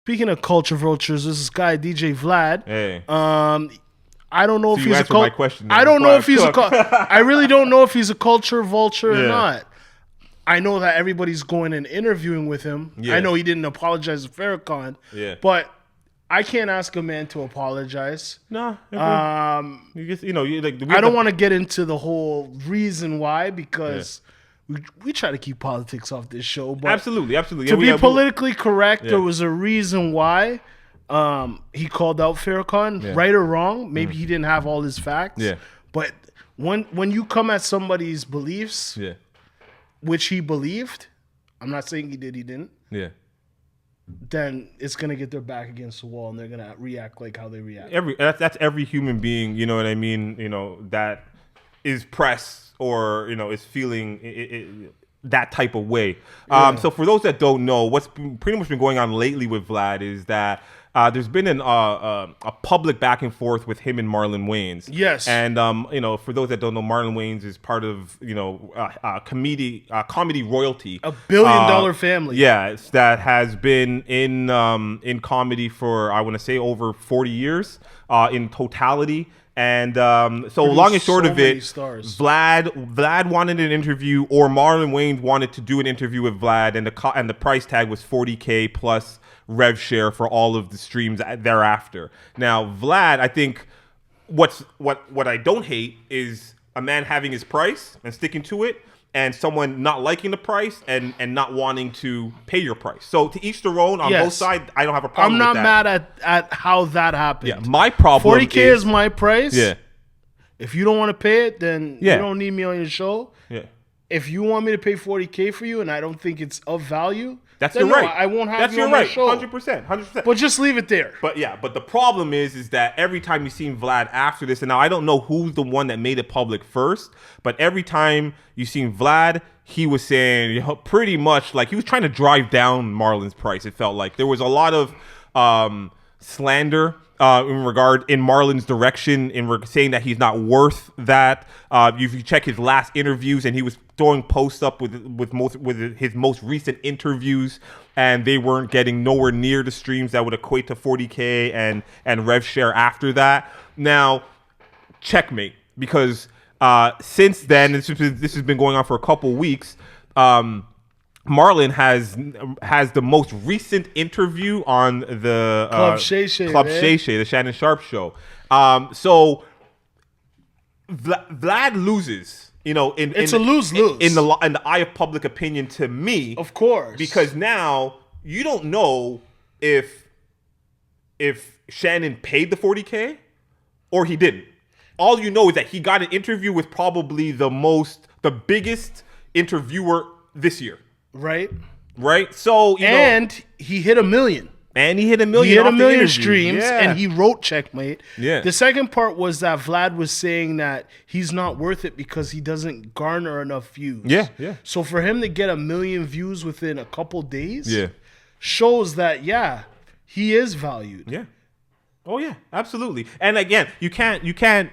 Speaking of culture vultures, this guy DJ Vlad. Hey. I don't know So if you he's a answered my question. I don't know if he's I really don't know if he's a culture vulture or not. I know that everybody's going and interviewing with him. Yeah. I know he didn't apologize to Farrakhan. Yeah. But I can't ask a man to apologize. No. You just, I don't want to get into the whole reason why because we try to keep politics off this show. But absolutely. To be politically correct, there was a reason why he called out Farrakhan, right or wrong. Maybe he didn't have all his facts. Yeah. But when you come at somebody's beliefs, which he believed, I'm not saying he did, he didn't. Yeah. Then it's gonna get their back against the wall and they're gonna react like how they react. That's every human being, you know what I mean? That is pressed or is feeling that type of way. So for those that don't know, what's pretty much been going on lately with Vlad is that there's been a public back and forth with him and Marlon Wayans. Yes. And for those that don't know, Marlon Wayans is part of comedy royalty, $1 billion family. Yeah, that has been in comedy for I want to say over 40 years in totality. And so long and short of it, Vlad wanted an interview, or Marlon Wayans wanted to do an interview with Vlad, and the price tag was $40K plus rev share for all of the streams thereafter. Now, Vlad, I think what I don't hate is a man having his price and sticking to it, and someone not liking the price and not wanting to pay your price. So to each their own on both sides, I don't have a problem with that. I'm not mad at how that happened. Yeah, my problem 40K is my price. Yeah. If you don't want to pay it, then you don't need me on your show. Yeah. If you want me to pay $40K for you and I don't think it's of value, that's your right. I won't have you on my show. 100%. But just leave it there. But the problem is that every time you've seen Vlad after this, and now I don't know who's the one that made it public first, but every time you've seen Vlad, he was saying pretty much like he was trying to drive down Marlon's price. It felt like there was a lot of slander in Marlon's direction, saying that he's not worth that. If you check his last interviews, and he was throwing posts up with his most recent interviews, and they weren't getting nowhere near the streams that would equate to $40K and rev share after that. Now, checkmate, because since then, this has been going on for a couple weeks. Marlon has the most recent interview on the Club Shay Shay, the Shannon Sharp show. So Vlad loses. It's a lose-lose in the eye of public opinion to me, of course, because now you don't know if Shannon paid the $40K or he didn't. All you know is that he got an interview with probably the biggest interviewer this year. Right. So he hit 1 million. And he hit 1 million. He hit 1 million streams, and he wrote checkmate. Yeah. The second part was that Vlad was saying that he's not worth it because he doesn't garner enough views. Yeah. So for him to get 1 million views within a couple days, shows that he is valued. Yeah. Oh yeah, absolutely. And again, you can't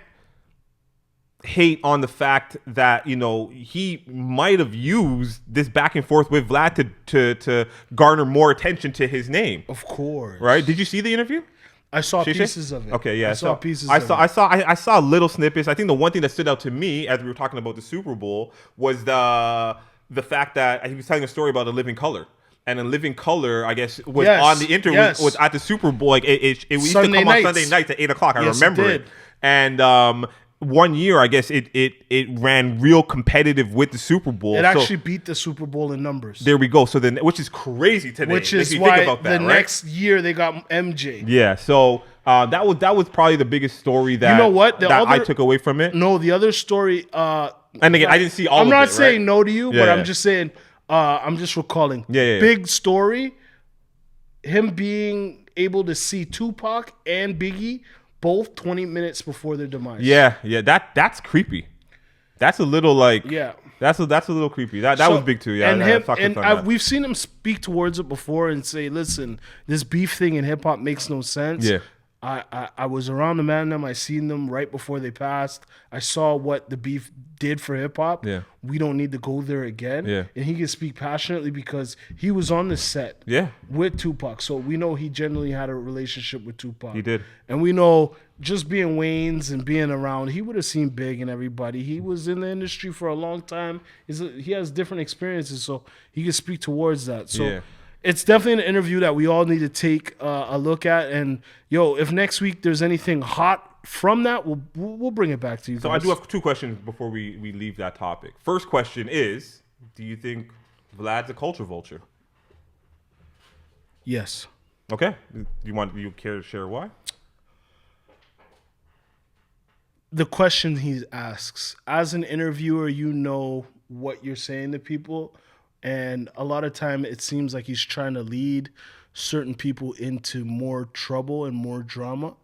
hate on the fact that he might have used this back and forth with Vlad to garner more attention to his name. Of course, right? Did you see the interview? I saw pieces of it. Okay, yeah, I saw pieces. I saw little snippets. I think the one thing that stood out to me as we were talking about the Super Bowl was the fact that he was telling a story about A Living Color. And A Living Color, I guess, was on the interview was at the Super Bowl. Like it used to come on Sunday nights at 8:00. I remember it. And one year, I guess it ran real competitive with the Super Bowl. It actually beat the Super Bowl in numbers. There we go. So then, which is crazy today. Which is why next year they got MJ. Yeah. So that was probably the biggest story that I took away from it. No, the other story. And again, I didn't see all of it. I'm not saying no to you, but I'm just saying. I'm just recalling. Big story. Him being able to see Tupac and Biggie both 20 minutes before their demise. Yeah. That's creepy. That's a little that's a little creepy. That was big too. Yeah, and we've seen him speak towards it before and say, "Listen, this beef thing in hip hop makes no sense." Yeah. I was around the man them. I seen them right before they passed. I saw what the beef did for hip hop. Yeah. We don't need to go there again. Yeah. And he can speak passionately because he was on the set with Tupac. So we know he generally had a relationship with Tupac. He did. And we know just being Wayans and being around, he would have seen Big and everybody. He was in the industry for a long time. He has different experiences, so he can speak towards that. So it's definitely an interview that we all need to take a look at. And if next week there's anything hot from that, we'll bring it back to you guys. So I do have 2 questions before we leave that topic. First question is, do you think Vlad's a culture vulture? Yes. Okay. Do you care to share why? The question he asks, as an interviewer, you know what you're saying to people. And a lot of time it seems like he's trying to lead certain people into more trouble and more drama.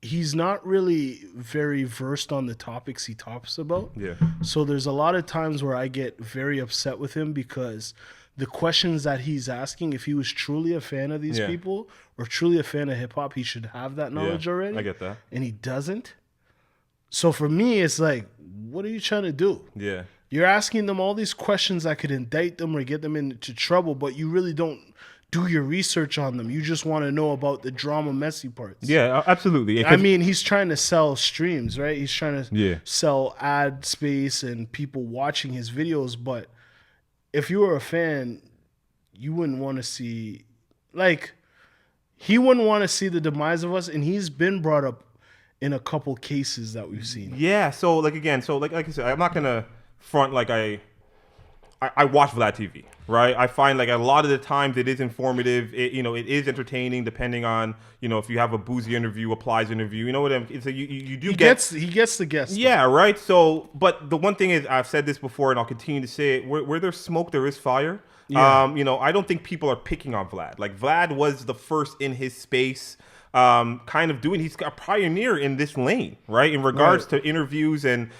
He's not really very versed on the topics he talks about. Yeah. So there's a lot of times where I get very upset with him because the questions that he's asking, if he was truly a fan of these people or truly a fan of hip hop, he should have that knowledge already. I get that. And he doesn't. So for me, it's like, what are you trying to do? Yeah. You're asking them all these questions that could indict them or get them into trouble, but you really don't do your research on them. You just want to know about the drama, messy parts. Yeah, absolutely. I mean, he's trying to sell streams, right? He's trying to sell ad space and people watching his videos. But if you were a fan, you wouldn't want to see, he wouldn't want to see the demise of us. And he's been brought up in a couple cases that we've seen. Yeah. So like I said, I'm not gonna front like I watch VladTV, right? I find like a lot of the times it is informative. It is entertaining depending on if you have a boozy interview, a Plies interview. You know what I mean? It's like he gets the guest. Yeah, right. So, but the one thing is, I've said this before, and I'll continue to say it: where there's smoke, there is fire. Yeah. I don't think people are picking on Vlad. Like Vlad was the first in his space. He's a pioneer in this lane, right? In regards to interviews and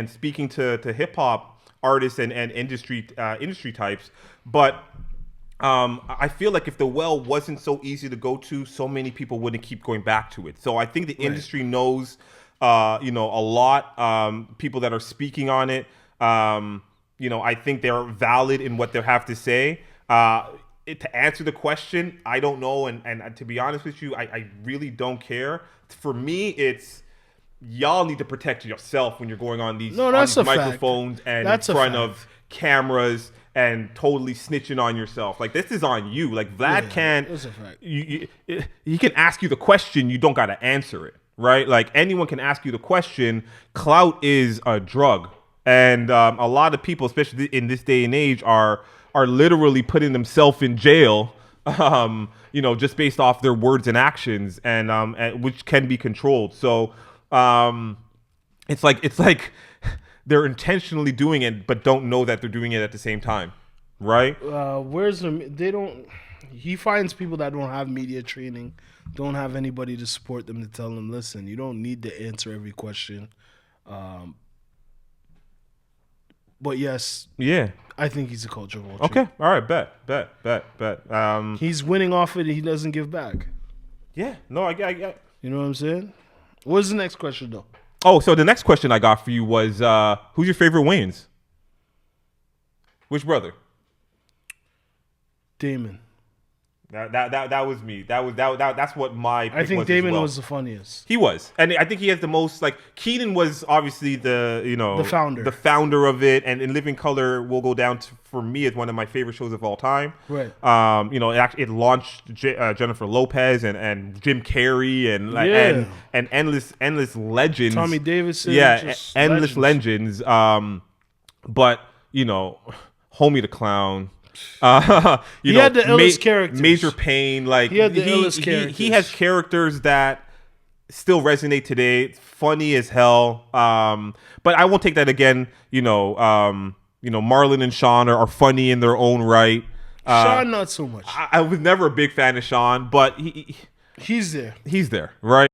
speaking to hip hop artists and industry types. But I feel like if the well wasn't so easy to go to, so many people wouldn't keep going back to it. So I think the industry knows, a lot. People that are speaking on it, I think they're valid in what they have to say. To answer the question, I don't know, and to be honest with you, I really don't care. For me, it's y'all need to protect yourself when you're going on these microphones and in front of cameras and totally snitching on yourself. Like, this is on you. Like, Vlad can't. That's a fact. He can ask you the question, you don't got to answer it, right? Like, anyone can ask you the question. Clout is a drug, and a lot of people, especially in this day and age, are literally putting themselves in jail, just based off their words and actions, and which can be controlled. So it's like they're intentionally doing it, but don't know that they're doing it at the same time, right? He finds people that don't have media training, don't have anybody to support them to tell them, listen, you don't need to answer every question. But yes, I think he's a culture vulture. Okay, all right, bet. He's winning off it, and he doesn't give back. Yeah, no, I you know what I'm saying? What's the next question though? Oh, so the next question I got for you was, who's your favorite Wayans? Which brother? Damon. That was me. That's what my pick was. I think Damon was the funniest. He was, and I think he has the most. Like, Keenan was obviously the founder of it, and In Living Color will go down for me as one of my favorite shows of all time. Right. It launched Jennifer Lopez and Jim Carrey and endless legends. Tommy Davidson. Yeah, endless legends. But Homie the Clown. He had the illest characters. Major Pain, like he had the illest characters. He has characters that still resonate today. It's funny as hell. But I won't take that again. Marlon and Sean are funny in their own right. Sean, not so much. I was never a big fan of Sean, but he's there. He's there, right?